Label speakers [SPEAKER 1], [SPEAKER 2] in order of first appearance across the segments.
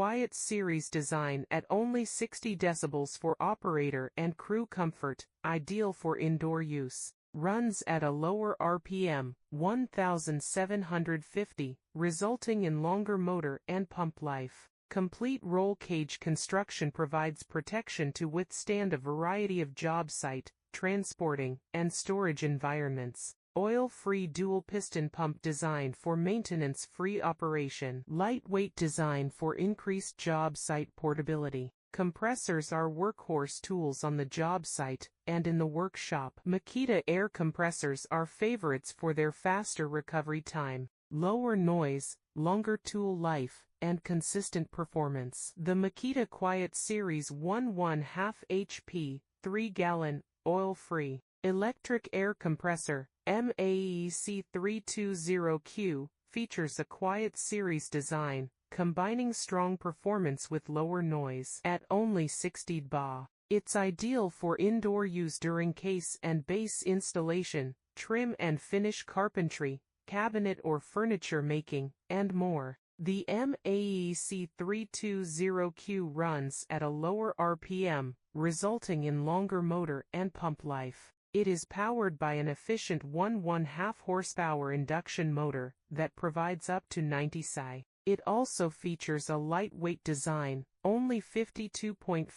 [SPEAKER 1] quiet series design at only 60 decibels for operator and crew comfort, ideal for indoor use. Runs at a lower RPM, 1750, resulting in longer motor and pump life. Complete roll cage construction provides protection to withstand a variety of job site, transporting, and storage environments. Oil-free dual-piston pump designed for maintenance-free operation. Lightweight design for increased job site portability. Compressors are workhorse tools on the job site and in the workshop. Makita air compressors are favorites for their faster recovery time, lower noise, longer tool life, and consistent performance. The Makita Quiet Series 1.5 HP, 3-gallon, oil-free, electric air compressor, MAC320Q, features a quiet series design, combining strong performance with lower noise. At only 60 dB, it's ideal for indoor use during case and base installation, trim and finish carpentry, cabinet or furniture making, and more. The MAC320Q runs at a lower RPM, resulting in longer motor and pump life. It is powered by an efficient 1.5 horsepower induction motor that provides up to 90 psi. It also features a lightweight design, only 52.5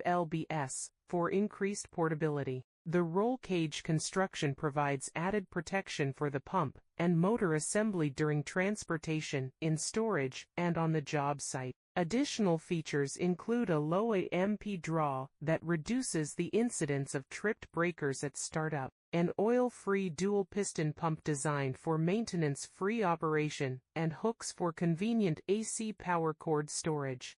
[SPEAKER 1] lbs, for increased portability. The roll cage construction provides added protection for the pump and motor assembly during transportation, in storage, and on the job site. Additional features include a low AMP draw that reduces the incidence of tripped breakers at startup, an oil-free dual-piston pump designed for maintenance-free operation, and hooks for convenient AC power cord storage.